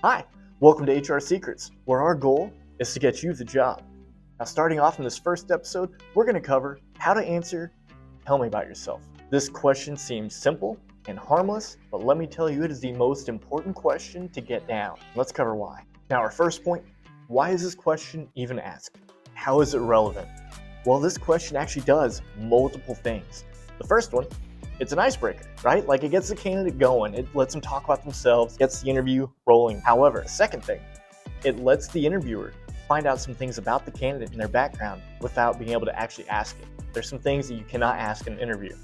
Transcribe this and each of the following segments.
Hi, welcome to HR Secrets, where our goal is to get you the job. Now, starting off in this first episode, we're going to cover how to answer, tell me about yourself. This question seems simple and harmless, but let me tell you, it is the most important question to get down. Let's cover why. Now, our first point, why is this question even asked? How is it relevant? Well, this question actually does multiple things. The first one, it's an icebreaker, right? Like, it gets the candidate going, it lets them talk about themselves, gets the interview rolling. However, the second thing, it lets the interviewer find out some things about the candidate and their background without being able to actually ask it. There's some things that you cannot ask in an interview.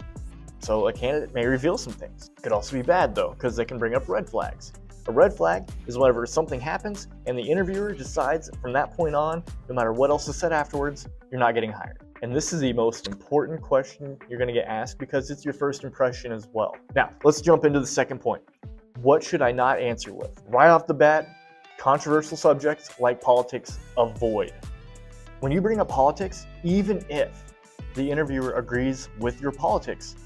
So a candidate may reveal some things. It could also be bad though, because they can bring up red flags. A red flag is whenever something happens and the interviewer decides from that point on, no matter what else is said afterwards, you're not getting hired. And this is the most important question you're going to get asked because it's your first impression as well. Now, let's jump into the second point. What should I not answer with? Right off the bat, controversial subjects like politics, avoid. When you bring up politics, even if the interviewer agrees with your politics,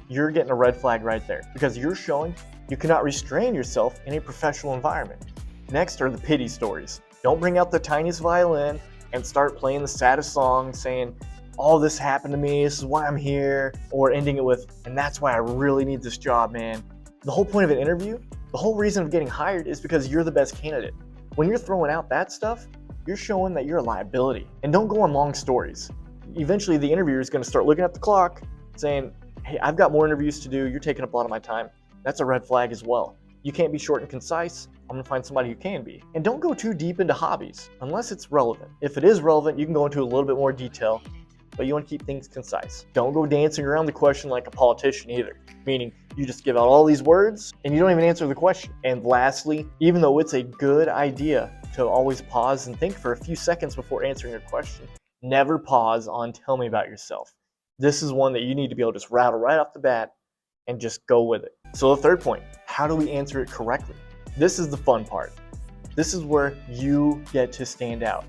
you're getting a red flag right there because you're showing you cannot restrain yourself in a professional environment. Next are the pity stories. Don't bring out the tiniest violin and start playing the saddest song saying, all this happened to me, this is why I'm here, or ending it with, and that's why I really need this job, man. The whole point of an interview, the whole reason of getting hired is because you're the best candidate. When you're throwing out that stuff, you're showing that you're a liability. And don't go on long stories. Eventually the interviewer is going to start looking at the clock saying, hey, I've got more interviews to do, you're taking up a lot of my time. That's a red flag as well. You can't be short and concise. I'm gonna find somebody who can be. And don't go too deep into hobbies unless it's relevant. If it is relevant, you can go into a little bit more detail, but you want to keep things concise. Don't go dancing around the question like a politician either, meaning you just give out all these words and you don't even answer the question. And lastly, even though it's a good idea to always pause and think for a few seconds before answering a question, never pause on tell me about yourself. This is one that you need to be able to just rattle right off the bat and just go with it. So the third point, how do we answer it correctly? This is the fun part. This is where you get to stand out.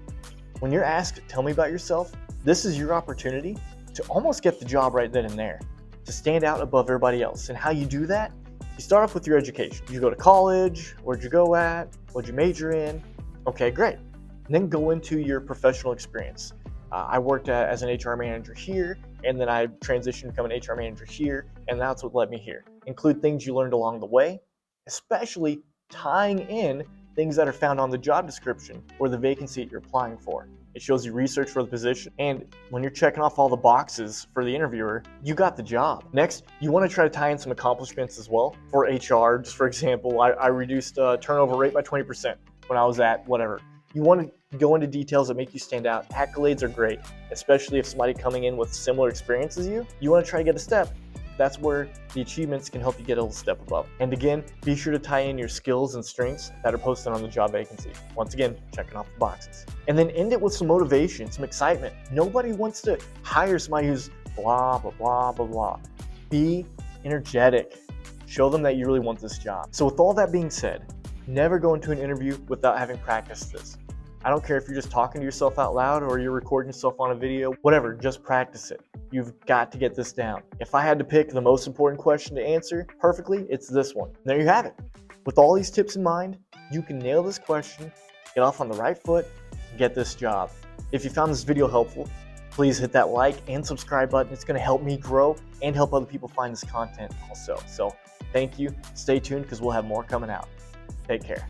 When you're asked, tell me about yourself, this is your opportunity to almost get the job right then and there, to stand out above everybody else. And how you do that, you start off with your education. You go to college, where'd you go at, what'd you major in? Okay, great. And then go into your professional experience. I worked as an HR manager here, and then I transitioned to become an HR manager here, and that's what led me here. Include things you learned along the way, especially tying in things that are found on the job description or the vacancy you're applying for. It shows you research for the position, and when you're checking off all the boxes for the interviewer, you got the job. Next, you want to try to tie in some accomplishments as well. For HR, just for example, I reduced turnover rate by 20% when I was at whatever. You want to go into details that make you stand out. Accolades are great, especially if somebody coming in with similar experience as you. You want to try to get a step. That's where the achievements can help you get a little step above. And again, be sure to tie in your skills and strengths that are posted on the job vacancy. Once again, checking off the boxes. And then end it with some motivation, some excitement. Nobody wants to hire somebody who's blah, blah, blah, blah, blah. Be energetic. Show them that you really want this job. So with all that being said, never go into an interview without having practiced this. I don't care if you're just talking to yourself out loud or you're recording yourself on a video, whatever, just practice it. You've got to get this down. If I had to pick the most important question to answer perfectly, it's this one. There you have it. With all these tips in mind, you can nail this question, get off on the right foot, and get this job. If you found this video helpful, please hit that like and subscribe button. It's going to help me grow and help other people find this content also. So thank you. Stay tuned because we'll have more coming out. Take care.